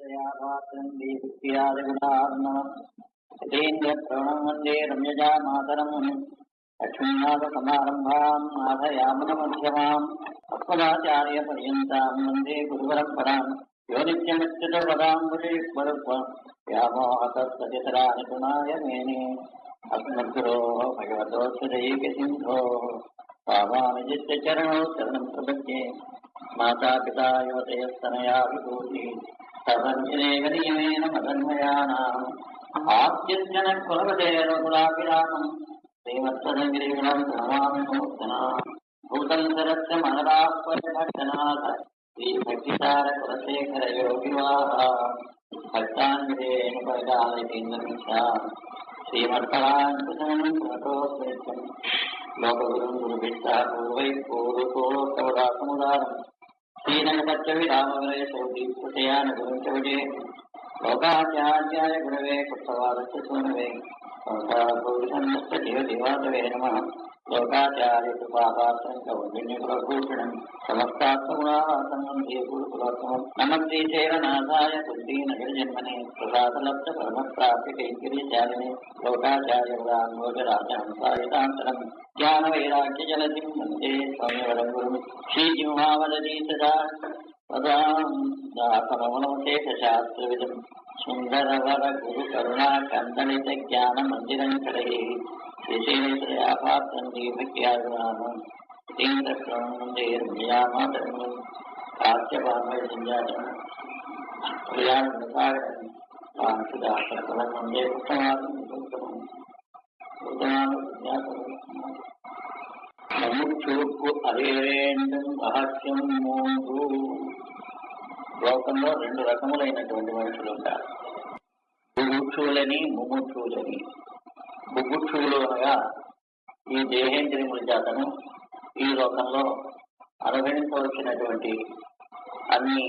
वन्दे रम्यजा मातरम् लक्ष्मीनाथसमारम्भाम् नाथयामुनमध्यमाम् अस्मदाचार्यपर्यन्ताम् वन्दे गुरुपरम्पराम् यो नित्यमित्यतपदाम्बुजेश्वरत्वम् व्यामोहतस्तदितराणि गुणाय मेने अस्मद्गुरोः भगवतोऽस्य दैकसिन्धोः पावानुजित्य चरणौ शरणं प्रपद्ये मातापिता युवतयस्तनया विभूतिः सर्वञ्जनेन नियमेन मदन्मयानाम् आद्यञ्जन कुलपतेरकुलाभिरामम् श्रीमत्सदगिरिगुणम् प्रणमामि मूर्धना भूतन्तरस्य महदाह्वयभट्टनाथ श्रीभक्तिसार कुलशेखर योगिवाह भक्तान्विरेण परकालयेन्द्रमिच्छा श्रीमत्पराङ्कुशम् प्रणतोस्मितम् लोकगुरुम् गुरुभिस्सह पूर्वैः पूर्वपूर्वोक्तवदासमुदारम् श्रीरङ्गपत्यविरामवरेशोदीप्तयानुगुरुं च विजये लोकाचार्याय गुरवे पुत्रवादस्य सूनवे संसारभूषणस्य नमः लोकाचार्यकृपापात्रं कौण्डिन्यकुलभूषणं समस्तात्मगुणावासं वन्दे गुरुकुलोत्तमम् नमस्ते सेवनाथाय कुन्तीनगरजन्मने प्रसादलब्धपरमप्राप्तिकैङ्कर्यचारिणे लोकाचार्यवदान्मोचराजहंसायितान्तरम् ज्ञानवैराग्यजलधिं वन्दे स्वामिवरं गुरुं श्रीजिह्वावदती सदा दासमवनोशेषशास्त्रविदं सुन्दरवर गुरुकरुणाकन्दलित ज्ञानमन्दिरं कलये श्रीशैलेन्द्रयापात्रं दीपक्यागुणानं तीन्द्रक्रमं वन्दे रम्यामातरं काश्यपामयसञ्जातं प्रियानन्दसागरं कान्तिदासफलं वन्दे ముముక్షువుకు అదేండం రహస్యం మూడు. లోకంలో రెండు రకములైనటువంటి మనుషులు ఉంటారు, బుభుక్షువులని ముముక్షువులని. బుభుక్షువులు అనగా ఈ దేహేంద్రియముల చేతను ఈ లోకంలో అనుభవించవలసినటువంటి అన్ని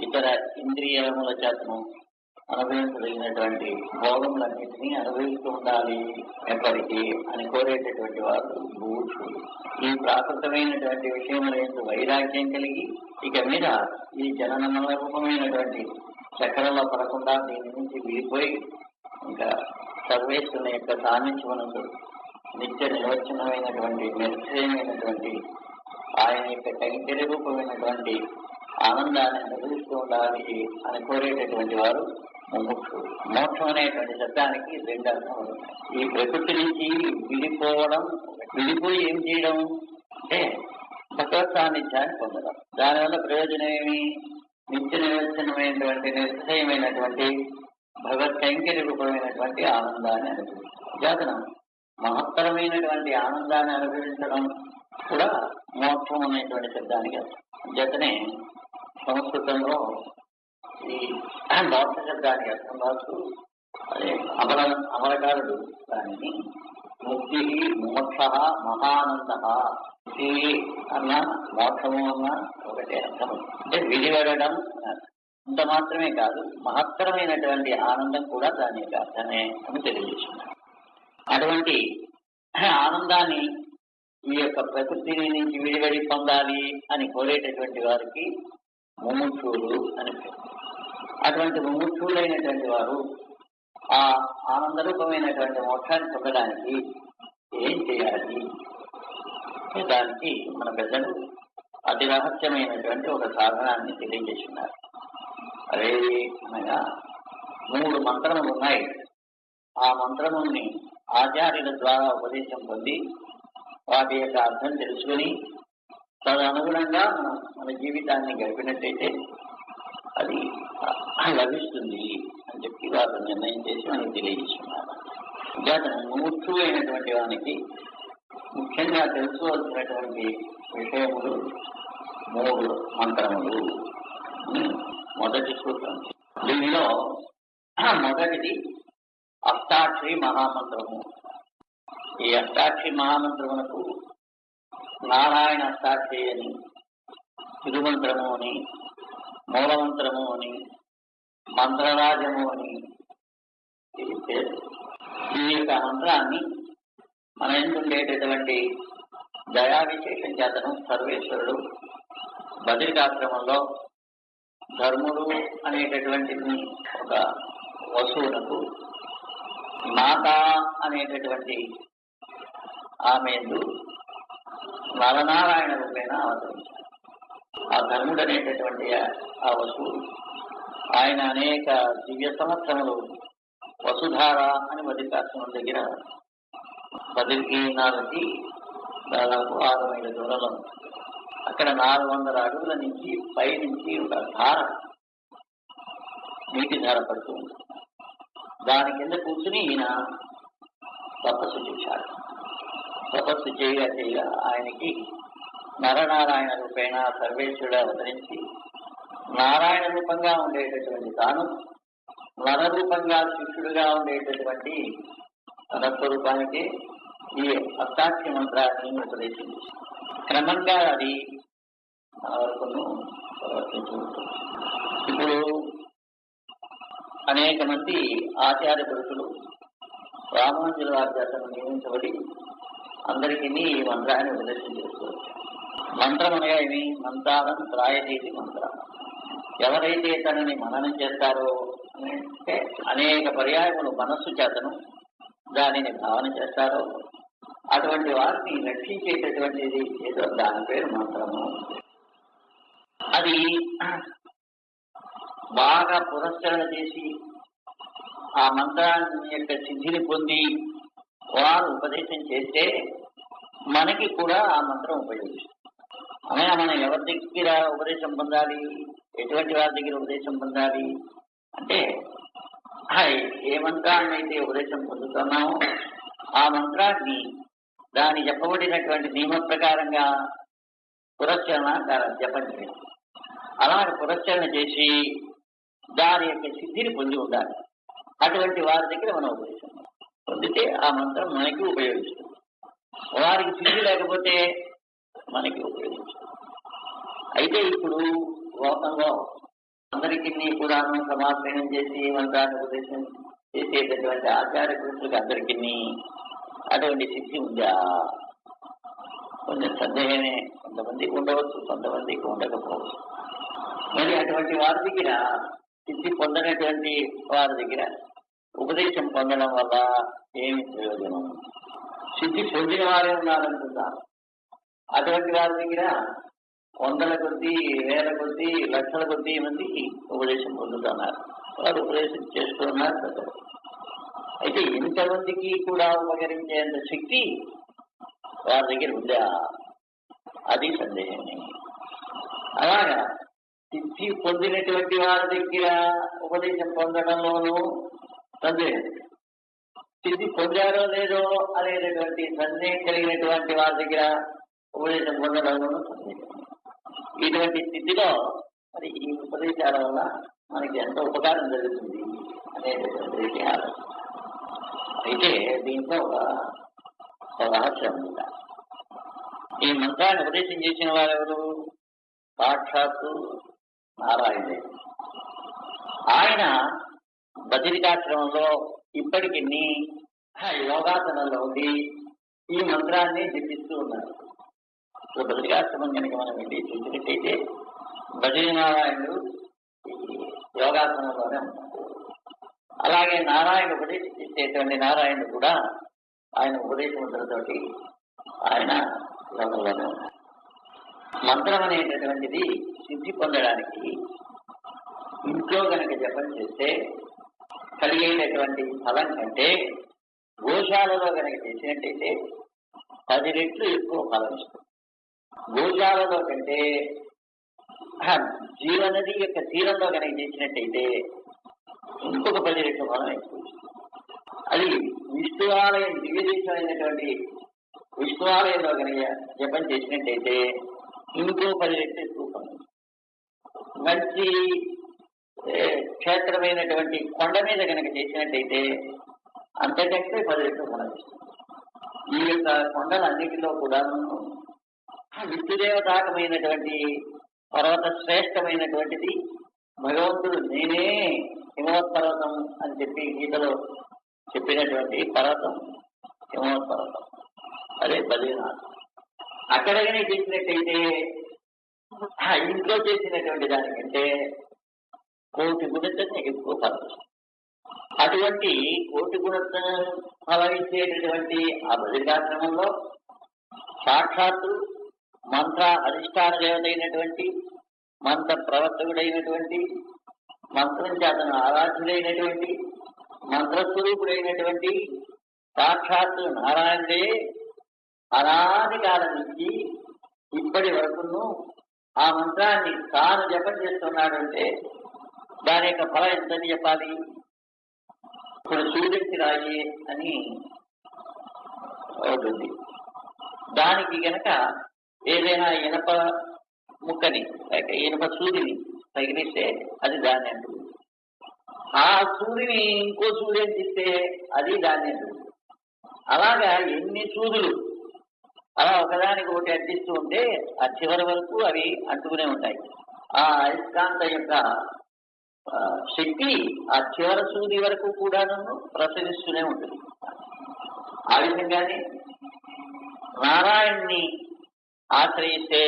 ఇతర ఇంద్రియముల చేతను అనుభవించదగినటువంటి భోగములన్నింటినీ అనుభవిస్తూ ఉండాలి ఎప్పటికీ అని కోరేటటువంటి వారు బుభుక్షువులు. ఈ ప్రాకృతమైనటువంటి విషయములందు వైరాగ్యం కలిగి ఇక మీద ఈ జనన రూపమైనటువంటి చక్రంలో పడకుండా దీని నుంచి విడిపోయి ఇంకా సర్వేశ్వరుని యొక్క సాన్నిధ్యమునందు నిత్య నిర్వచనమైనటువంటి నిర్భయమైనటువంటి ఆయన యొక్క కైంకర్య రూపమైనటువంటి ఆనందాన్ని అనుభవిస్తూ ఉండాలి అని కోరేటటువంటి వారు ముముక్షుడు. మోక్షం అనేటువంటి శబ్దానికి రెండు అర్థములు. ఈ ప్రకృతి నుంచి విడిపోవడం, విడిపోయి ఏం చేయడం అంటే భగవత్ సాన్నిధ్యాన్ని పొందడం. దానివల్ల ప్రయోజనం ఏమి? నిత్య నివర్చనమైనటువంటి నిశ్చయమైనటువంటి భగవత్ కైంకర్య రూపమైనటువంటి ఆనందాన్ని అనుభవించడం. జాతనం మహత్తరమైనటువంటి ఆనందాన్ని అనుభవించడం కూడా మోక్షం అనేటువంటి శబ్దానికి అర్థం. జతనే సంస్కృతంలో ఈ మోక్ష శబ్దానికి అర్థం రాస్తూ అదే అమరకారుడు దానిని ముక్తి మోక్ష మహానంద, ముక్తి అన్న మోక్షము అన్న ఒకటే అర్థం. అంటే విడివడడం ఇంత మాత్రమే కాదు, మహత్తరమైనటువంటి ఆనందం కూడా దాని యొక్క అర్థమే అని తెలియజేస్తున్నారు. అటువంటి ఆనందాన్ని ఈ యొక్క ప్రకృతిని నుంచి విడివడి పొందాలి అని కోరేటటువంటి వారికి ముముక్షువులు అని పేరు. అటువంటి ముముక్షువులైనటువంటి వారు ఆ ఆనందరూపమైనటువంటి మోక్షాన్ని పొందడానికి ఏం చేయాలి? దానికి మన పెద్దలు అతి రహస్యమైనటువంటి ఒక సాధనాన్ని తెలియజేస్తున్నారు. అదే అనగా 3 మంత్రములు ఉన్నాయి. ఆ మంత్రముల్ని ఆచార్యుల ద్వారా ఉపదేశం పొంది వాటి యొక్క అర్థం తెలుసుకుని తదనుగుణంగా మనం మన జీవితాన్ని గడిపినట్టయితే అది లభిస్తుంది అని చెప్పి వారు నిర్ణయం చేసి మనకి తెలియజేస్తున్నారు. జాతను ముముక్షు అయినటువంటి వానికి ముఖ్యంగా తెలుసుకోవాల్సినటువంటి విషయములు 3 మంత్రములు. మొదటి సూత్రం. దీనిలో మొదటిది అష్టాక్షరి మహామంత్రము. ఈ అష్టాక్షరి మహామంత్రమునకు నారాయణ అష్టాక్షరి అని, తిరుమంత్రము అని, మూలమంత్రము అని, మంత్రరాజము అని పేరు. ఈ యొక్క మంత్రాన్ని మన ఎందుండేటటువంటి దయా విశేషం చేతను సర్వేశ్వరుడు బద్రికాశ్రమంలో ధర్ముడు అనేటటువంటి ఒక వసువునకు మాత అనేటటువంటి ఆమె నరనారాయణ రూపేణ అవతరించారు. ఆ ధర్ముడు అనేటటువంటి ఆ వసువు ఆయన అనేక దివ్య సంవత్సరములు వసుధార అని బద్రికాశ్రమం దగ్గర బద్రీనాథ్కి దాదాపు 6 మైళ్ళ దూరంలో అక్కడ 400 అడుగుల నుంచి పైనుంచి ఒక ధార, నీటి ధార పడుతూ ఉంటుంది. దాని కింద కూర్చుని ఈయన తపస్సు చేశాడు. తపస్సు చేయగా ఆయనకి నరనారాయణ రూపేణ సర్వేశ్వరుడు అవతరించి నారాయణ రూపంగా ఉండేటటువంటి తాను నరరూపంగా శిష్యుడుగా ఉండేటటువంటి తన స్వరూపానికి ఈ అష్టాక్షి మంత్రాన్ని ఉపదేశించి క్రమంగా అది మన వరకును ప్రవర్తించి ఉంటుంది. ఇప్పుడు అనేక మంది ఆచార్య పురుషులు రామానుజుల వారి చేతను నియమించబడి అందరికీ ఈ మంత్రాన్ని ఉపదేశం చేసుకోవచ్చు. మంత్రం అనగా ఏమి? మంత్రాలను త్రాయతీతి మంత్రం. ఎవరైతే తనని మననం చేస్తారో అంటే అనేక పర్యాయములు మనస్సు చేతను దానిని భావన చేస్తారో అటువంటి వారిని రక్షించేటటువంటిది ఏదో దాని పేరు మంత్రము. అది బాగా పురస్కరణ చేసి ఆ మంత్రాన్ని యొక్క సిద్ధిని పొంది వారు ఉపదేశం చేస్తే మనకి కూడా ఆ మంత్రం ఉపయోగిస్తుంది. అనగా మనం ఎవరి దగ్గర ఉపదేశం పొందాలి, ఎటువంటి వారి దగ్గర ఉపదేశం పొందాలి అంటే ఏ మంత్రాన్ని అయితే ఉపదేశం పొందుతున్నామో ఆ మంత్రాన్ని దాని చెప్పబడినటువంటి నియమ ప్రకారంగా పురస్కరణ జపం చేయాలి. అలాగే పురస్కరణ చేసి దాని యొక్క సిద్ధిని పొంది ఉండాలి. అటువంటి వారి దగ్గర మనం ఉపదేశం పొందితే ఆ మంత్రం మనకి ఉపయోగిస్తుంది. వారికి సిద్ధి లేకపోతే మనకి ఉపయోగించదు. అయితే ఇప్పుడు లోకంలో అందరికీ కూడా సమాశ్రయం చేసి మంత్రాన్ని ఉపదేశం చేసేటటువంటి ఆచార్య పురుషులకు అందరికీ అటువంటి సిద్ధి ఉందా? కొంచెం సందేహమే. కొంతమందికి ఉండవచ్చు, కొంతమందికి ఉండకపోవచ్చు. మరి అటువంటి వారి దగ్గర సిద్ధి పొందినటువంటి వారి దగ్గర ఉపదేశం పొందడం వల్ల ఏమి ప్రయోజనం? సిద్ధి పొందిన వారే ఉన్నారనుకుంటారు. అటువంటి వారి దగ్గర వందల కొద్దీ, వేల కొద్దీ, లక్షల కొద్దీ మందికి ఉపదేశం పొందుతున్నారు. వారు ఉపదేశం చేస్తున్నారు కదా. అయితే ఇంతమందికి కూడా ఉపకరించేంత శక్తి వారి దగ్గర ఉందా? అది సందేహమే. అలాగా సిద్ధి పొందినటువంటి వారి దగ్గర ఉపదేశం పొందడంలోనూ సందేహం, సిద్ధి పొందారో లేదో అనేటటువంటి సందేహం కలిగినటువంటి వారి దగ్గర ఉపదేశం పొందడంలోనూ సందేహం. ఇటువంటి స్థితిలో మరి ఈ ఉపదేశాల వల్ల మనకి ఎంత ఉపకారం జరుగుతుంది అనేటటువంటి విషయాలు. అయితే దీంట్లో ఒక రహస్యం ఉంది. ఈ మంత్రాన్ని ఉపదేశం చేసిన వారెవరు? సాక్షాత్తు నారాయణుడే. ఆయన బదరికాశ్రమంలో ఇప్పటికి యోగాసనంలో ఉండి ఈ మంత్రాన్ని జపిస్తూ ఉన్నారు. ఇప్పుడు బదరికాశ్రమం కనుక మనం వెళ్ళి చూసినట్టయితే బద్రీనారాయణుడు యోగాసనంలోనే ఉన్నారు. అలాగే నారాయణ ఉపదేశించేటువంటి నారాయణుడు కూడా ఆయన ఉపదేశములతోటి ఆయన యోగంలోనే ఉన్నారు. మంత్రం అనేటటువంటిది సిద్ధి పొందడానికి ఇంట్లో కనుక జపం చేస్తే కలిగేటటువంటి ఫలం కంటే గోశాలలో కనుక చేసినట్టయితే 10 రెట్లు ఎక్కువ ఫలం ఇస్తుంది. గోశాలలో కంటే జీవనది యొక్క తీరంలో కనుక చేసినట్టయితే ఇంకొక 10 రెట్లు ఫలం ఎక్కువ ఇస్తుంది. అది విష్ణువాలయం, దివ్యదేశమైనటువంటి విష్ణువాలయంలో కనుక జపం చేసినట్టయితే ఇంకో 10 రెట్లు ఎక్కువ ఫలం. మంచి క్షేత్రమైనటువంటి కొండ మీద కనుక చేసినట్టయితే అంతకంటే 10 రెట్లు ఫలం ఇస్తుంది. ఈ యొక్క కొండలన్నిటిలో కూడా విష్ణుదేవతాకమైనటువంటి పర్వత శ్రేష్టమైనటువంటిది భగవంతుడు నేనే హిమవత్పర్వతం అని చెప్పి గీతలో చెప్పినటువంటి పర్వతం హిమవత్పర్వతం, అదే బద్రీనాథ్. అక్కడగానే చేసినట్టయితే ఇంట్లో చేసినటువంటి దానికంటే కోటి గుణితం ఎక్కువ ఫలం. అటువంటి కోటి గుణితం ఫలం ఇచ్చేటటువంటి ఆ బదిరికాశ్రమంలో సాక్షాత్తు మంత్ర అధిష్టాన దేవత అయినటువంటి, మంత్ర ప్రవర్తకుడైనటువంటి, మంత్రం చేతను ఆరాధ్యుడైనటువంటి, మంత్రస్వరూపుడైనటువంటి సాక్షాత్తు నారాయణుడే అనాది కాలం నుంచి ఇప్పటి వరకును ఆ మంత్రాన్ని తాను జపం చేస్తున్నాడంటే దాని యొక్క ఫలం ఎంతని చెప్పాలి? ఇప్పుడు సూర్యుడికి రాయి అని అవుతుంది. దానికి గనక ఏదైనా ఇనప ముక్కని లేక ఇనప సూర్యుని తగిలిస్తే అది దాన్ని అంటుంది. ఆ సూర్యుని ఇంకో సూర్యుని తీస్తే అది దాన్ని అంటుంది. అలాగా ఎన్ని సూర్యులు అలా ఒకదానికి ఒకటి అంటిస్తూ ఉంటే ఆ చివరి వరకు అవి అంటుకునే ఉంటాయి. ఆ అయస్కాంత యొక్క శక్తి ఆ చివరి సూర్యుడి వరకు కూడా ప్రసరిస్తూనే ఉంటుంది. ఆ విధంగానే నారాయణ్ణి ఆశ్రయిస్తే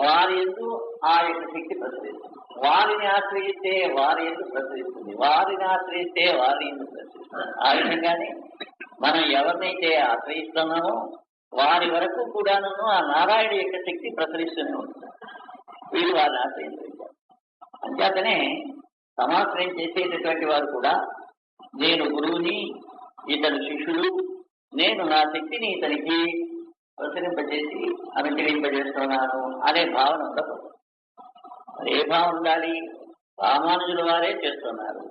వారి యందు ఆ యొక్క శక్తి ప్రసరిస్తుంది. వారిని ఆశ్రయిస్తే వారి యందు ప్రసరిస్తుంది. వారిని ఆశ్రయిస్తే వారి యందు ప్రసరిస్తుంది. ఆ విధంగానే మనం ఎవరినైతే ఆశ్రయిస్తున్నామో వారి వరకు కూడాను ఆ నారాయణ యొక్క శక్తి ప్రసరిస్తూనే ఉంటుంది. వీళ్ళు వారిని ఆశ్రయించారు. అంచేతనే సమాశ్రయం చేసేటటువంటి వారు కూడా నేను గురువుని, ఇతను శిష్యుడు, నేను నా శక్తిని ఇతనికి ప్రసరింపజేసి అనుగ్రహింపజేస్తున్నాను అనే భావన ఉండకూడదు. ఏ భావన ఉండాలి? రామానుజుల వారే చేస్తున్నారు.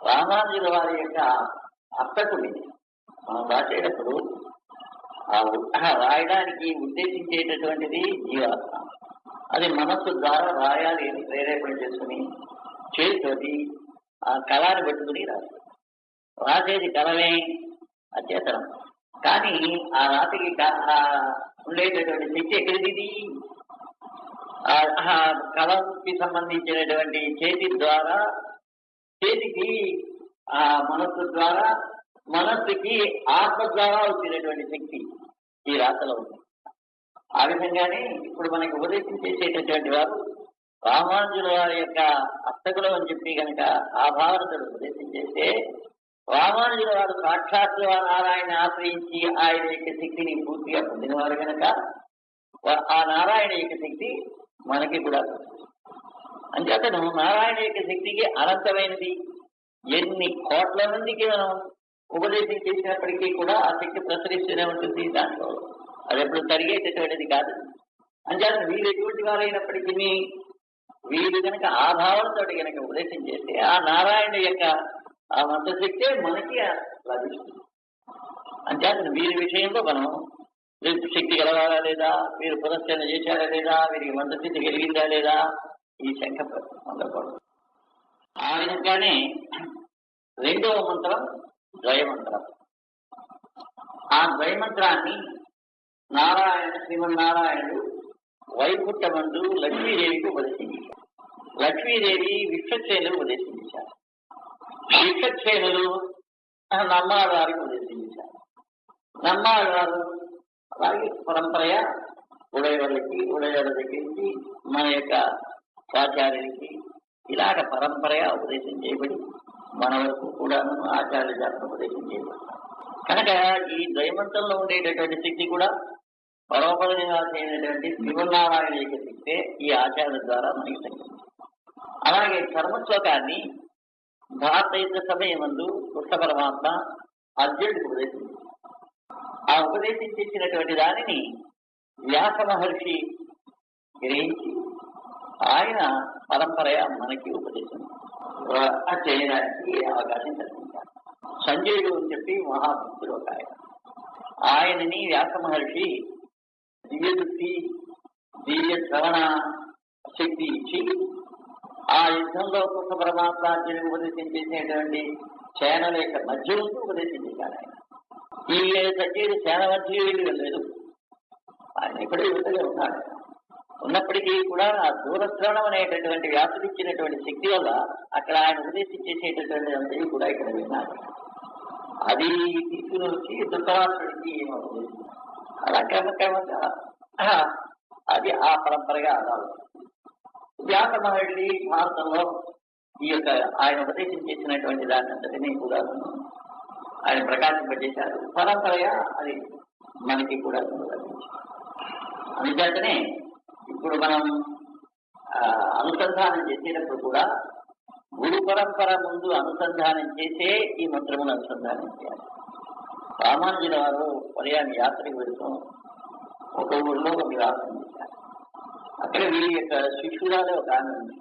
రామానుజుల వారి యొక్క అర్థకుని మనం రాసేటప్పుడు రాయడానికి ఉద్దేశించేటటువంటిది జీవాత్మ. అది మనస్సు ద్వారా రాయాలి అని ప్రేరేపణ చేసుకుని చేతి ఆ కళాన్ని పెట్టుకుని రాస్తారు. రాసేది కళమే అచేతనం. కానీ ఆ రాతికి ఉండేటటువంటి శక్తి ఎక్కడిది? ఆ కళకి సంబంధించినటువంటి చేతి ద్వారా, చేతికి ఆ మనస్సు ద్వారా, మనస్సుకి ఆత్మ ద్వారా వచ్చినటువంటి శక్తి ఈ రాతలో ఉంది. ఆ విధంగానే ఇప్పుడు మనకి ఉపదేశం చేసేటటువంటి వారు రామానుజుల వారి యొక్క అష్టకులు అని చెప్పి కనుక ఆ భావనతో ఉపదేశం చేస్తే రామానుజుల వారు సాక్షాత్తు నారాయణ ఆశ్రయించి ఆయన యొక్క శక్తిని పూర్తిగా పొందినవారు కనుక ఆ నారాయణ యొక్క శక్తి మనకి కూడా అంచేతను నారాయణ యొక్క శక్తికి అనంతమైనది. ఎన్ని కోట్ల మందికి మనం ఉపదేశం చేసినప్పటికీ కూడా ఆ శక్తి ప్రసరిస్తూనే ఉంటుంది. దాంట్లో అది ఎప్పుడు తరిగేటటువంటిది కాదు. అంచేత వీరు ఎటువంటి వారైనప్పటికీ వీరు కనుక ఆ భావంతో కనుక ఉపదేశం చేస్తే ఆ నారాయణ యొక్క ఆ మంత్రశక్తే మనకి లభిస్తుంది. అంచేత వీరి విషయంలో మనం వీరికి శక్తి కలగాలా లేదా, వీరు పునశ్చరణ చేశారా లేదా, వీరికి మంత్రశక్తి కలిగిందా లేదా, ఈ శంక పొందకూడదు. ఆ విధంగానే రెండవ మంత్రం ద్వయమంత్రం. ఆ ద్వయమంత్రాన్ని శ్రీమన్నారాయణుడు వైకుంఠమందు లక్ష్మీదేవికి ఉపదేశించారు. లక్ష్మీదేవి విశ్వక్సేనులకు ఉపదేశించారు. విశ్వక్సేనులు నమ్మాళ్ళవారికి ఉపదేశించారు. నమ్మాళ్ళవారు అలాగే పరంపరగా ఉడయవాళ్ళకి, ఉడయవాళ్ళ దగ్గర నుంచి మన యొక్క ఆచార్యులకి ఇలాగ పరంపరగా ఉపదేశం చేయబడి మన వరకు కూడా ఆచార్య జాతర ఉపదేశం చేయబడతారు. కనుక ఈ ద్వైమంతంలో ఉండేటటువంటి శక్తి కూడా పరోపర నివాసి అయినటువంటి శ్రీమన్నారాయణ యొక్క శక్తే ఈ ఆచార్యుల ద్వారా మనకి తగ్గింది. అలాగే కర్మశ్లోకాన్ని భారతీయ సమయమందు కృష్ణ పరమాత్మ అర్జునుడికి ఉపదేశించారు. ఆ ఉపదేశించినటువంటి దానిని వ్యాస మహర్షి గ్రహించి ఆయన పరంపరగా మనకి ఉపదేశం చేయడానికి అవకాశం కల్పించారు. సంజయుడు అని చెప్పి మహాభక్తుడు ఒక ఆయనని వ్యాస మహర్షి దివ్య దృష్టి, దివ్య శ్రవణ శక్తి ఇచ్చి ఆ యుద్ధంలో కృష్ణ పరమాత్మ అర్జునుడికి ఉపదేశం చేసినటువంటి సేనల యొక్క మధ్య ఉంటూ ఉపదేశం చేశారు. ఆయన ఈ సంజయుడు సేన మధ్య వెళ్ళలేదు. ఆయన ఇక్కడే యుద్ధగా ఉన్నాడు. ఉన్నప్పటికీ కూడా ఆ దూరశ్రవణం అనేటటువంటి వ్యాసుడు ఇచ్చినటువంటి శక్తి వల్ల అక్కడ ఆయన ఉపదేశం చేసేటటువంటి అందరూ కూడా ఇక్కడ విన్నారు. అది తీసుకుని వచ్చి ధృతరాష్ట్రుడికి అలా క్రమక్రమంగా అది ఆ పరంపరగా అలా వ్యాస మహర్షి భారతంలో ఈ యొక్క ఆయన ఉపదేశం చేసినటువంటి దాన్ని అంతటినీ కూడా ఆయన ప్రకాశింపజేశారు. పరంపరగా అది మనకి కూడా అందుచేతనే ఇప్పుడు మనం అనుసంధానం చేసేటప్పుడు కూడా గురు పరంపర ముందు అనుసంధానం చేసే ఈ మంత్రమును అనుసంధానం చేయాలి. రామానుజుల వారు పర్యాన్ని యాత్రకు వెళుతూ ఒక ఊరిలో ఒక వివాహం చేశారు. అక్కడ వీరి యొక్క శిష్యురాలే ఒక ఆమె ఉంది.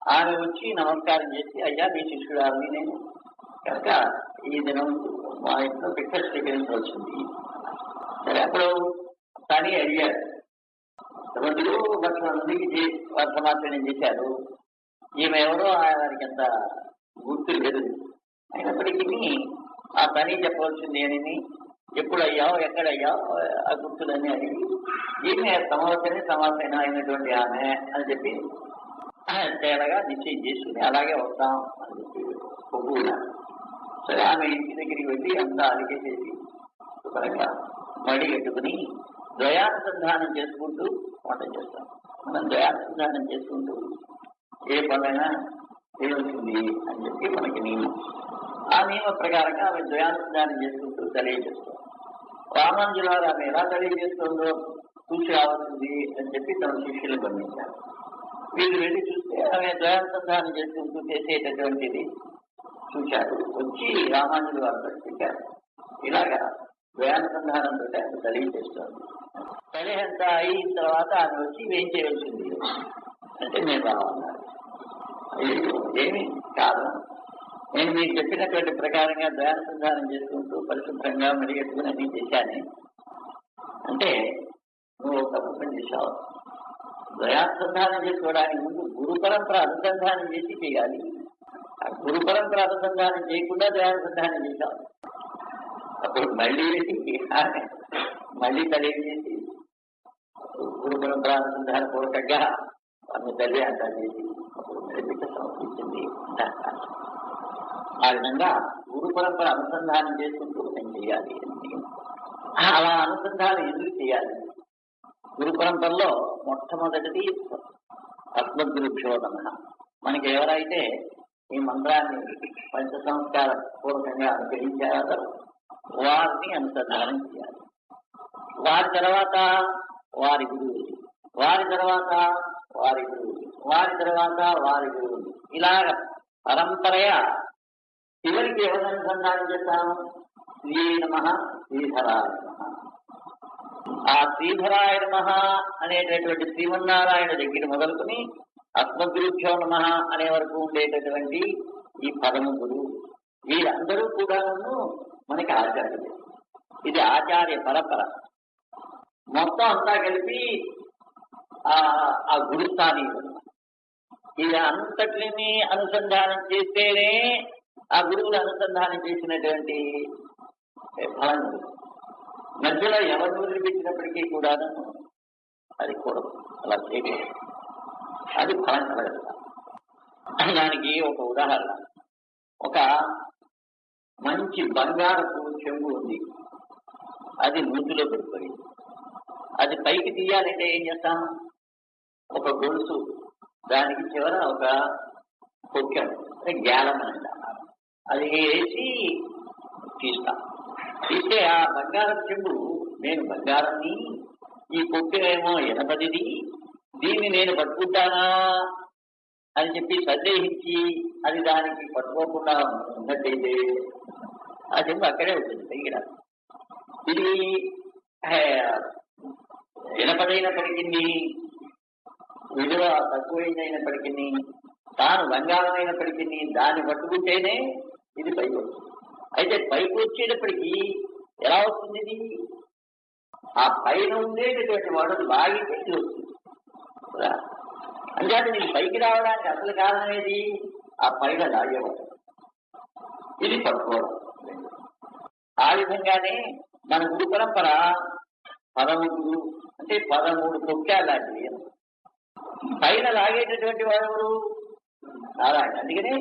ఆమె వచ్చి నమస్కారం చేసి, అయ్యా మీ శిష్యురాలని నేను కనుక ఈ దినం మా ఇంట్లో భిక్ష స్వీకరించవలసింది. సరే అప్పుడు కానీ అడిగారు. 2 మందికి వారు సమాచారం చేశారు. ఈమె ఎవరో వారికి అంత గుర్తు లేదు. అయినప్పటికీ ఆ పని చెప్పవలసింది అని, ఎప్పుడు అయ్యావు, ఎక్కడయ్యావు, ఆ గుర్తులన్నీ అడిగి ఈమె సమాసైన అయినటువంటి ఆమె అని చెప్పి తేడాగా నిశ్చయం చేసుకుని అలాగే వస్తాం అని చెప్పి ఒప్పుకున్నాను. సరే ఆమె ఇంటి దగ్గరికి వెళ్ళి అంతా అలిగేసేసి శుభ్రంగా మడి కట్టుకుని ద్వయానుసంధానం చేసుకుంటూ వంట చేస్తాం. మనం ద్వయానుసంధానం చేసుకుంటూ ఏ పనైనా చేయవలసింది అని చెప్పి మనకి నియమం. ఆ నియమ ప్రకారంగా ఆమె ద్వయానుసంధానం చేసుకుంటూ తెలియజేస్తాం. రామానుజుల వారు ఆమె ఎలా తెలియజేస్తుందో చూసి రావాల్సింది అని చెప్పి తన శిష్యులు గమనించారు. వీళ్ళు వెళ్ళి చూస్తే ఆమె ద్వయానుసంధానం చేసుకుంటూ చేసేటటువంటిది చూశారు. వచ్చి రామానుజుల వారితో చెప్పారు, ఇలాగా ద్వయానుసంధానంతో ఆమె తెలియజేస్తుంది. తెలియంత అయిన తర్వాత ఆమె వచ్చి ఏం చేయవలసింది అంటే నేను రావాలన్నారు. ఏమి కాదు, నేను మీకు చెప్పినటువంటి ప్రకారంగా ద్వయానుసంధానం చేసుకుంటూ పరిశుభ్రంగా మరిగెట్టుకుని అన్నీ చేశాను అంటే నువ్వు తప్పు పని చేశావు. ద్వయానుసంధానం చేసుకోవడానికి ముందు గురు పరంపర అనుసంధానం చేసి చేయాలి. ఆ గురు పరంపర అనుసంధానం చేయకుండా ద్వయానుసంధానం చేశావు. అప్పుడు మళ్ళీ తెలియజేసి గురు పరంపర అనుసంధాన పూర్వకంగా ఆమె తల్లి అంతా చేసి అప్పుడు మెడిపిక సమర్పించింది. ఆ విధంగా గురు పరంపర అనుసంధానం చేసుకుంటూ నేను చేయాలి. అలా అనుసంధానం ఎందుకు చేయాలి? గురు పరంపరలో మొట్టమొదటిది అస్మద్గురుభ్యో నమః. మనకి ఎవరైతే ఈ మంత్రాన్ని పంచ సంస్కార పూర్వకంగా అనుగ్రహించారో వారిని అనుసంధానం చేయాలి. వారి తర్వాత వారి గురువు, వారి తర్వాత వారి గురువు, వారి తర్వాత వారి గురువు, ఇలాగ పరంపరగా చివరికి ఎవరు అనుసంధానం చేస్తాం? శ్రీ నమః, శ్రీధరాయ నమః. ఆ శ్రీధరాయ నమః అనేటటువంటి శ్రీమన్నారాయణ దగ్గర మొదలుకొని అస్మద్గురుభ్యో నమః అనే వరకు ఉండేటటువంటి ఈ పదములు వీరందరూ కూడా మనకి ఆచార్యులు. ఇది ఆచార్య పరంపర మొత్తం అంతా కలిపి ఆ గురుస్థానీయులు. ఇది అంతటిని అనుసంధానం చేస్తేనే ఆ గురువులు అనుసంధానం చేసినటువంటి ఫలం. మధ్యలో ఎవరు వదిలిపెట్టినప్పటికీ కూడా అది కూడదు, అలా చేయకూడదు, అది ఫలం కలగదు. దానికి ఒక ఉదాహరణ, ఒక మంచి బంగారపు చెంబు ఉంది, అది నూతిలో పడిపోయింది. అది పైకి తీయాలంటే ఏం చేస్తాం? ఒక గొలుసు, దానికి చివర ఒక కొక్కెం, గ్యాలం అంట, అది వేసి తీస్తాం. తీస్తే ఆ బంగారం చెంబు, నేను బంగారాన్ని, ఈ కొక్కెమేమో ఎనపదిది, దీన్ని నేను పట్టుకుంటానా అని చెప్పి సందేహించి అది దానికి పట్టుకోకుండా ఉన్నట్టయితే ఆ చెంబు అక్కడే ఉంటుంది, పైకి రాదు. ఇది ఎనపదైనప్పటికీ, విలువ తక్కువైనప్పటికీ, తాను బంగారం అయినప్పటికీ దాన్ని పట్టుకుంటేనే ఇది పైకి వస్తుంది. అయితే పైకి వచ్చేటప్పటికీ ఎలా వస్తుంది? ఇది ఆ పైన ఉండేటటువంటి వాడు లాగితే ఇది వస్తుంది. అంటే నీకు పైకి రావడానికి అసలు కారణం ఏది? ఆ పైన లాగేవాడు, ఇది పట్టుకోవడం. ఆ విధంగానే మన గురు పరంపర 13 అంటే 13 కొక్కాలు లాంటివి. పైన లాగేటటువంటి వాడు నారాయణ. అందుకనే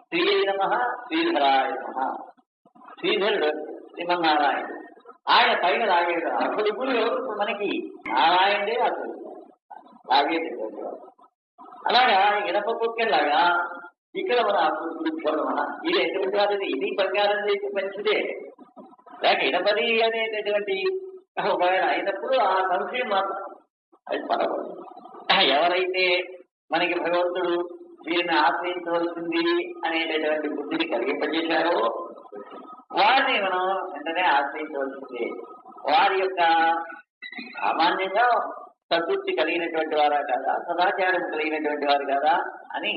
శ్రీ నమః, శ్రీధరాయ నమః. శ్రీధరుడు శ్రీమన్నారాయణుడు, ఆయన పైన లాగేడు. అసలు గురు ఎవరు మనకి? నారాయణుడే అసలు లాగేటటువంటి వాడు. అలాగా ఇనప కొక్కెలాగా ఇక్కడ మన ఇది ఎటువంటి వారిది ఇది ప్రకారం చేసి మంచిదే, లేక ఇడపది అనేటటువంటి ఒకవేళ అయినప్పుడు ఆ సంశయం మాత్రం అది పడకూడదు. ఎవరైతే మనకి భగవంతుడు వీరిని ఆశ్రయించవలసింది అనేటటువంటి బుద్ధిని కలిగింపజేశారో వారిని మనం వెంటనే ఆశ్రయించవలసిందే. వారి యొక్క సామాన్యంగా సద్బుద్ధి కలిగినటువంటి వారా కాదా, సదాచారం కలిగినటువంటి వారు కాదా అని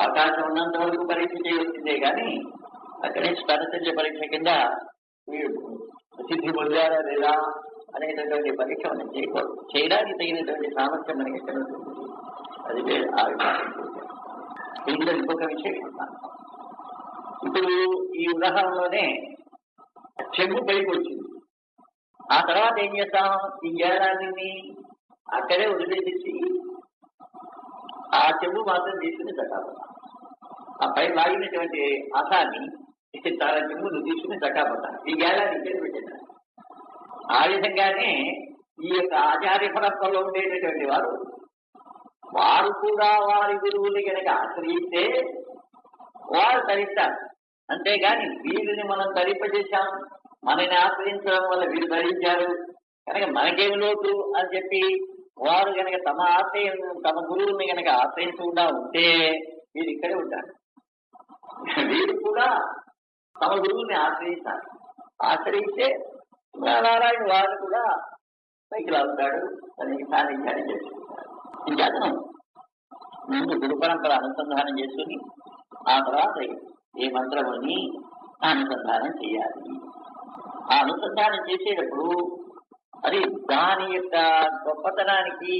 అవకాశం ఉన్నంత వరకు పరీక్ష చేయవలసిందే. కానీ అక్కడే స్పరశల్య పరీక్ష కింద సిద్ధి పొందారా లేదా అనేటటువంటి పరీక్ష మనం చేయకూడదు. చేయడానికి తగినటువంటి సామర్థ్యం మనకి ఎక్కడ ఉంటుంది, అది దీంట్లో ఇంకొక విశేషం. ఇప్పుడు ఈ ఉదాహరణలోనే చెంబు పైకి వచ్చింది, ఆ తర్వాత ఏం చేస్తాం, ఈ ఏడాదిని అక్కడే వదిలేసి ఆ చెంబు మాత్రం తీసుకుని చక్కాపడతాం. ఆ పై లాగినటువంటి ఆశాన్ని చాలా చెంబును తీసుకుని చక్కాపడతాం. ఈ ఏడాది ఇక్కడే పెట్టిన ఆ విధంగానే ఈ యొక్క ఆచార్య పరంపరలో ఉండేటటువంటి వారు కూడా వారి గురువుని కనుక ఆశ్రయిస్తే వారు తరిస్తారు. అంతేగాని వీరిని మనం తరింపజేశాం, మనని ఆశ్రయించడం వల్ల వీరు ధరించారు కనుక మనకేమి లోటు అని చెప్పి వారు కనుక తమ గురువుని కనుక ఆశ్రయించకుండా ఉంటే వీరు ఇక్కడే ఉంటారు. వీరు కూడా తమ గురువుని ఆశ్రయించాలి. ఆశ్రయిస్తే నారాయణ వారు కూడా పైకి లాగుతాడు, తనకి సాధించాలని చేసుకుంటారు. ఇంకేతనం ముందు గురు పరంపర అనుసంధానం చేసుకుని ఆ తర్వాత ఏ మంత్రముని అనుసంధానం చేయాలి. ఆ అనుసంధానం చేసేటప్పుడు అది దాని యొక్క గొప్పతనానికి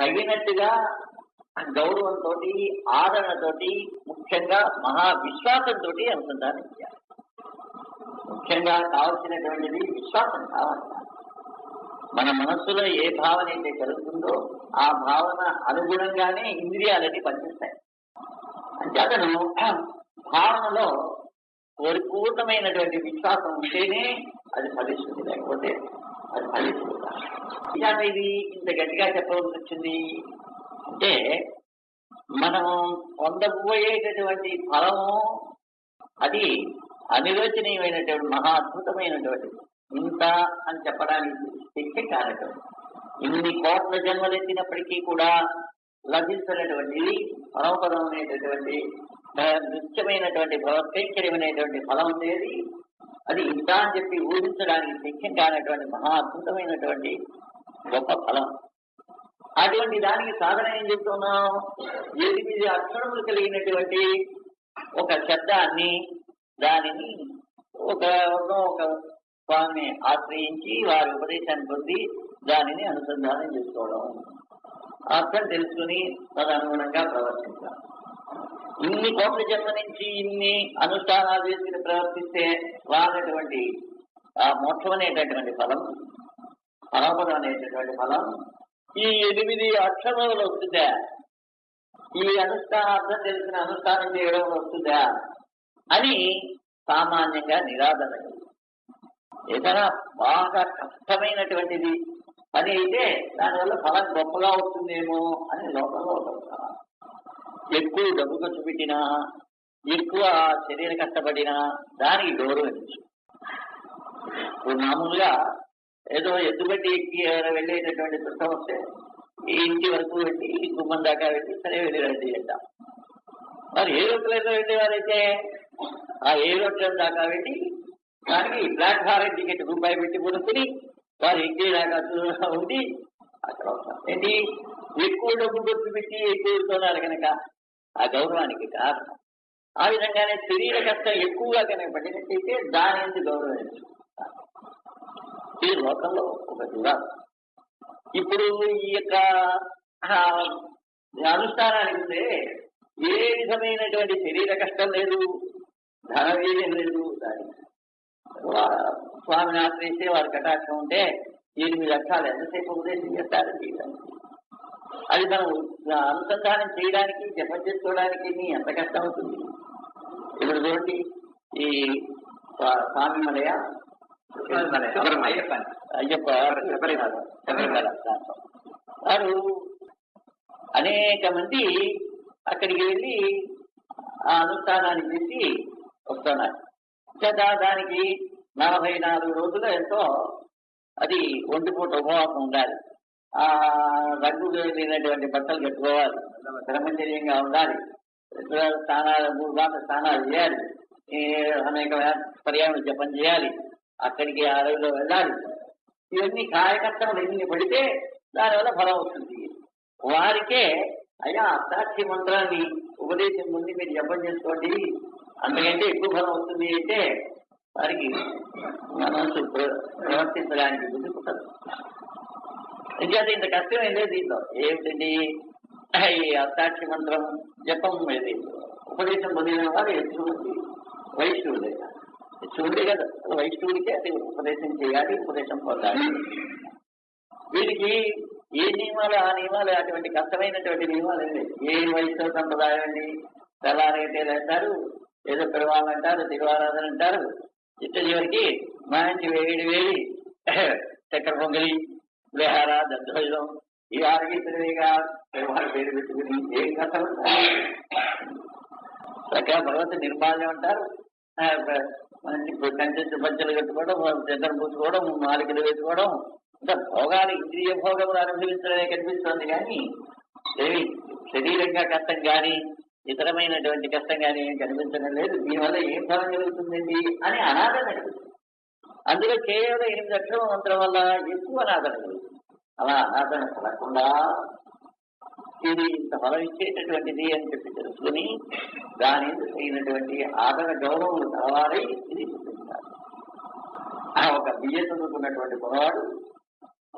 తగినట్టుగా గౌరవంతో ఆదరణతోటి ముఖ్యంగా మహావిశ్వాసంతో అనుసంధానం చేయాలి. ముఖ్యంగా కావలసినటువంటిది విశ్వాసం కావాలి. మన మనస్సులో ఏ భావన అయితే కలుగుతుందో ఆ భావన అనుగుణంగానే ఇంద్రియాలని పనిచేస్తాయి. అంతేతను భావనలో పరిపూర్ణమైనటువంటి విశ్వాసం ఉంటేనే అది ఫలిస్తుంది, లేకపోతే అది ఫలిస్తుంది. ఇది ఇంత గట్టిగా చెప్పవలసి వచ్చింది అంటే మనం పొందబోయేటటువంటి ఫలము అది అనిర్వచనీయమైనటువంటి మహా అద్భుతమైనటువంటి ఇంత అని చెప్పడానికి శక్తి కారణం. ఇన్ని కోట్ల జన్మలు ఎత్తినప్పటికీ కూడా లభించినటువంటిది పరమపదం అనేటటువంటి నిత్యమైనటువంటి భవత్కైంకర్యమైనటువంటి ఫలం ఉండేది. అది ఇంత అని చెప్పి ఊహించడానికి శక్యం కానటువంటి మహా అద్భుతమైనటువంటి గొప్ప ఫలం. అటువంటి దానికి సాధన ఏం చెప్తున్నాం, 8 అక్షరములు కలిగినటువంటి ఒక శబ్దాన్ని దానిని ఒక స్వామిని ఆశ్రయించి వారి ఉపదేశాన్ని పొంది దానిని అనుసంధానం చేసుకోవడం, అర్థం తెలుసుకుని తదనుగుణంగా ప్రవర్తించాలి. ఇన్ని కోట్ల జన్మ నుంచి ఇన్ని అనుష్ఠానాలు చేసుకుని ప్రవర్తిస్తే రానటువంటి ఆ మోక్షం అనేటటువంటి ఫలం, పరమపదం అనేటటువంటి ఫలం ఈ 8 అక్షరములు వస్తుందా, ఈ అర్థం తెలిసిన అనుష్ఠానం చేయడం వస్తుందా అని సామాన్యంగా నిరాదరణ. ఏదైనా బాగా కష్టమైనటువంటిది పని అయితే దానివల్ల ఫలం గొప్పగా వస్తుందేమో అని లోకంలో ఎక్కువ డబ్బు ఖర్చు పెట్టినా, ఎక్కువ శరీర కష్టపడినా దానికి గౌరవించు. ఇప్పుడు మామూలుగా ఏదో ఎద్దుగడ్డి ఎక్కి వెళ్ళేటటువంటి దృష్టం వస్తే ఈ ఇంటి వరకు వెళ్ళి గుమ్మం దాకా వెళ్ళి సరే వెళ్ళి రండి అంటాం. మరి ఏరోప్లేన్లో వెళ్ళేవారైతే ఆ ఏరోప్లేన్ దాకా వెళ్ళి దానికి ప్లాట్ఫారం టికెట్ రూపాయి పెట్టి కొనుక్కుని వారు ఎక్కేదాకా ఉండి అక్కడ వస్తారు. ఏంటి ఎక్కువ డబ్బు ఖర్చు పెట్టి ఎక్కువతున్నారు కనుక ఆ గౌరవానికి కారణం. ఆ విధంగానే శరీర కష్టం ఎక్కువగా కనుక పడినట్టయితే దాని ఎందుకు గౌరవించు. ఈ లోకంలో ఒక దురాలు. ఇప్పుడు ఈ యొక్క అనుష్ఠానానికి ఉంటే ఏ విధమైనటువంటి శరీర కష్టం లేదు, ధన వ్యయం లేదు. దానికి స్వామిని ఆశ్రయిస్తే వారి కటాక్షం ఉంటే 8 లక్షలు ఎంతసేపు ఉపదేశం చేస్తారని చేయడానికి, అది మనం అనుసంధానం చేయడానికి జపం చేసుకోవడానికి ఎంత కష్టం అవుతుంది. ఇప్పుడు చూడండి, ఈ స్వామి మలయ అయ్యప్ప శబరిమల వారు అనేక మంది అక్కడికి వెళ్ళి ఆ అనుష్ఠానాన్ని చేసి వస్తున్నారు. దానికి 44 రోజులు ఎంతో అది ఒంటిపూట ఉపవాసం ఉండాలి. ఆ రంగు లేనటువంటి బట్టలు కట్టుకోవాలి, బ్రహ్మచర్యంగా ఉండాలి, స్నానాలు 3 మాటలు స్నానాలు చేయాలి, అనేక పర్యావరణ జపం చేయాలి, అక్కడికి ఆ రోజులో వెళ్ళాలి. ఇవన్నీ కాయకర్తలు ఎన్ని పడితే దానివల్ల ఫలం వస్తుంది. వారికే అయ్యా అష్టాక్షి మంత్రాన్ని ఉపదేశం ముందు మీరు జపం చేసుకోండి, అంతకంటే ఎక్కువ ఫలం వస్తుంది అంటే వారికి మనసు ప్రవర్తించడానికి బుద్ధి పుట్టదు. ఇంకా ఇంత కష్టమే లేదు దీంట్లో. ఏమిటండి ఈ అష్టాక్షి మంత్రం జపం ఏది ఉపదేశం పొందిన వారు యశువుడి వైష్ణవుడే. యశువుడే కదా, వైష్ణవుడికే అది ఉపదేశం చేయాలి, ఉపదేశం పొందాలి. వీరికి ఏ నియమాలు ఆ నియమాలు అటువంటి కష్టమైనటువంటి నియమాలు ఏ వైష్ణవ సంప్రదాయం అండి. తెల్లారైతే లేస్తారు, ఏదో పిలవాలంటారు, తిరువారాధన అంటారు, చివరికి మంచి వేడి వేడి చక్కెర పొంగలి, విహార దద్దోజనం ఈ వారికి తిరిగిగా పెరువాళ్ళ పేరు పెట్టుకుని ఏం కష్టం చక్కగా భగవతి నిర్మాల్యం అంటారు. మంచి కంచె పంచలు కట్టుకోవడం, చంద్రం పూసుకోవడం, మాలికలు వేసుకోవడం, ఇంకా భోగాలు ఇంద్రియ భోగములు అనుభవించడమే కనిపిస్తుంది. కానీ శరీరంగా కష్టం కానీ ఇతరమైనటువంటి కష్టం కానీ ఏం కనిపించడం లేదు. దీనివల్ల ఏం ఫలం కలుగుతుందండి అని అనాదరణ కలుగుతుంది. అందులో కేవలం 8 అక్షరం మంత్రం వల్ల ఎక్కువ అనాదరణ కలుగుతుంది. అలా అనాదరణ కలగకుండా ఇది ఇంత ఫలం ఇచ్చేటటువంటిది అని చెప్పి తెలుసుకుని దాని అయినటువంటి ఆదరణ గౌరవములు కలవాలి. ఇది గుర్తించాలి. ఒక బియ్య చదువుకున్నటువంటి కురవాడు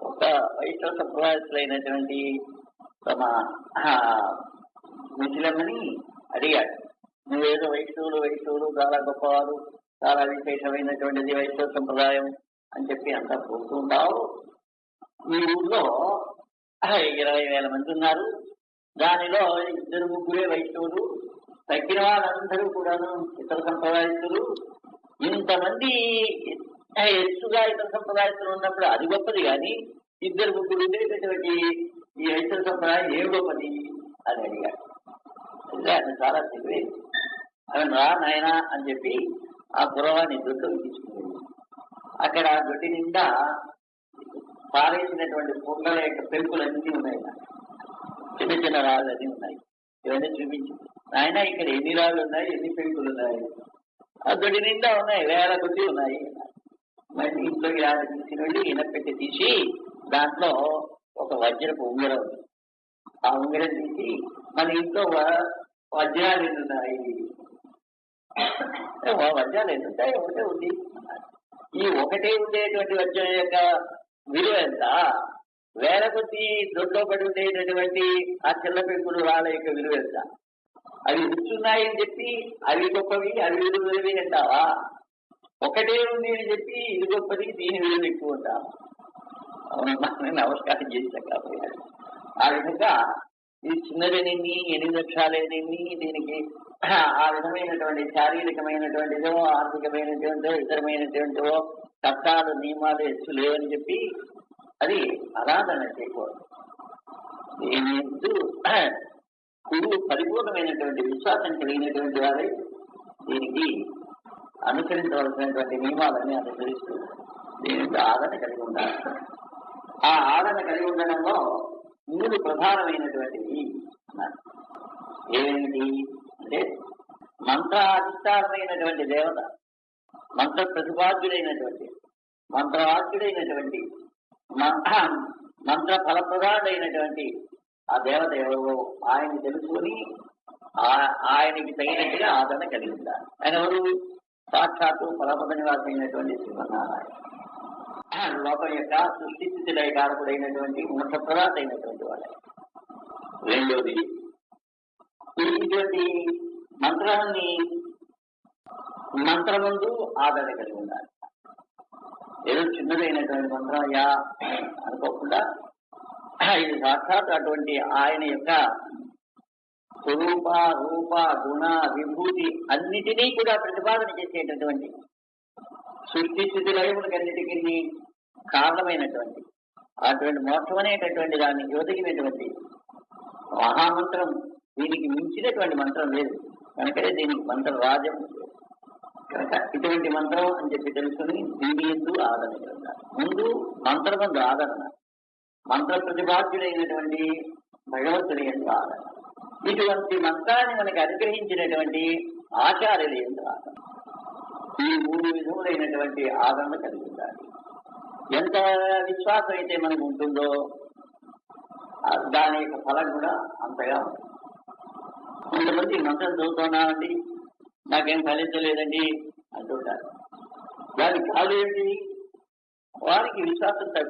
ఒక వైష్ణవ సంప్రదాయస్తులైనటువంటి తమ మిథిలమ్మని అడిగాడు, నువ్వేదో వైష్ణవులు చాలా గొప్పవారు, చాలా విశేషమైనటువంటిది వైష్ణవ సంప్రదాయం అని చెప్పి అంతా పోతూ ఉంటావు. మీ ఊళ్ళో 20,000 మంది ఉన్నారు, దానిలో 2-3 వైష్ణవులు, తగ్గిన వాళ్ళందరూ కూడాను ఇతర సంప్రదాయస్తులు. ఇంతమంది ఎత్తుగా ఇతర సంప్రదాయస్తులు ఉన్నప్పుడు అది గొప్పది, కానీ 2-3 ఉండేటటువంటి ఈ వైష్ణవ సంప్రదాయం ఏం గొప్పది అని అడిగాడు. అది చాలా తెలివే. అవి రా నాయనా అని చెప్పి ఆ కురవాన్ని దొడ్డుకు తీసుకుని అక్కడ ఆ దొడ్డి నిండా పారేసినటువంటి పొంగల యొక్క పెంకులన్నీ ఉన్నాయి, చిన్న చిన్న రాళ్ళు అన్నీ ఉన్నాయి. ఇవన్నీ చూపించింది. ఆయన ఇక్కడ ఎన్ని రాళ్ళు ఉన్నాయి, ఎన్ని పెంకులు ఉన్నాయి, ఆ దొడ్డి నిండా ఉన్నాయి, 1000 కొద్ది ఉన్నాయి. మళ్ళీ ఇంట్లోకి రాళ్ళు తీసుకుని వెళ్ళి ఇనపెట్టి తీసి దాంట్లో ఒక వజ్రపు ఉంగరం ఉంది. ఆ ఉంగరం తీసి మన ఇంట్లో వజ్రాలు ఎన్ని ఉన్నాయి, వజ్రాలు ఎన్ని ఉంటాయి, ఒకటే ఉంది. ఈ ఒకటే ఉండేటువంటి వజ్రం యొక్క విలువ ఎంత? 1000 కొద్ది దొడ్లో పడి ఉండేటటువంటి ఆ చిల్ల పెంకులు రాళ్ళ యొక్క విలువ ఎంత? అవి కూర్చున్నాయని చెప్పి అవి గొప్పవి, అవి విలువవి అంటావా? ఒకటే ఉంది అని చెప్పి ఇది గొప్పది, దీని విలువ ఎక్కువ ఉంటావా? అవునమ్మా, నమస్కారం చేశాం కాబట్టి ఆ విధంగా ఈ చిన్నదేనేమి 8 అక్షరాలేనేమి దీనికి ఆ విధమైనటువంటి శారీరకమైనటువంటిదో ఆర్థికమైనటువంటిదో ఇతరమైనటువంటివో చట్టాలు నియమాలు ఎత్తు లేవని చెప్పి అది ఆరాధన చేయకూడదు. దీని గురువు పరిపూర్ణమైనటువంటి విశ్వాసం కలిగినటువంటి వారే దీనికి అనుసరించవలసినటువంటి నియమాలన్నీ అనుసరిస్తూ దీనికి ఆదరణ కలిగి ఉండాలి. ఆ ఆదరణ కలిగి ఉండడంలో 3 ప్రధానమైనటువంటివి అన్నారు. ఏమిటి అంటే మంత్రాధిష్టానమైనటువంటి దేవత, మంత్ర ప్రతిపాద్యుడైనటువంటి, మంత్రవాక్యుడైనటువంటి, మంత్ర ఫలప్రదాడైనటువంటి ఆ దేవత ఎవరో ఆయన తెలుసుకుని ఆయనకి తగినట్టుగా ఆదరణ కలిగి ఉండాలి. ఆయన ఎవరు? సాక్షాత్తు పరపద నివాసమైనటువంటి శ్రీమన్నారాయణ, లోకం యొక్క సృష్టి స్థితిలయ కారకుడైనటువంటి మోక్షప్రదాత అయినటువంటి వాడు. రెండోది, ఇటువంటి మంత్రాన్ని మంత్రమందు ఆదరణ కలిగి ఉండాలి. ఏదో చిన్నదైనటువంటి మంత్రం అయ్యా అనుకోకుండా ఇది సాక్షాత్ అటువంటి ఆయన యొక్క స్వరూప, రూప, గుణ, విభూతి అన్నిటినీ కూడా ప్రతిపాదన చేసేటటువంటి సృష్టి స్థితి లయములకన్నిటికీ కారణమైనటువంటి అటువంటి మోక్షం అనేటటువంటి దాన్ని యోదగినటువంటి మహామంత్రం దీనికి మించినటువంటి మంత్రం లేదు కనుకనే దీనికి మంత్ర రాజం కనుక ఇటువంటి మంత్రం అని చెప్పి తెలుసుకుని దీని ఎందు ఆదరణ కలగాలి. ముందు మంత్రమందు ఆదరణ, మంత్ర ప్రతిపాద్యుడైనటువంటి భగవంతుని ఎందు ఆదరణ, ఇటువంటి మంత్రాన్ని మనకి అనుగ్రహించినటువంటి ఆచార్యుల ఎందు ఆదరణ. ఈ 3 విధములైనటువంటి ఆదరణ కలిగి ఉండాలి. ఎంత విశ్వాసం అయితే మనకు ఉంటుందో దాని యొక్క ఫలం కూడా అంతగా ఉంటుంది. కొంతమంది మంత్రం చదువుతున్నామండి, నాకేం ఫలించలేదండి అంటుంటారు. దానికి కాదు ఏంటి, వారికి విశ్వాసం తగ్గు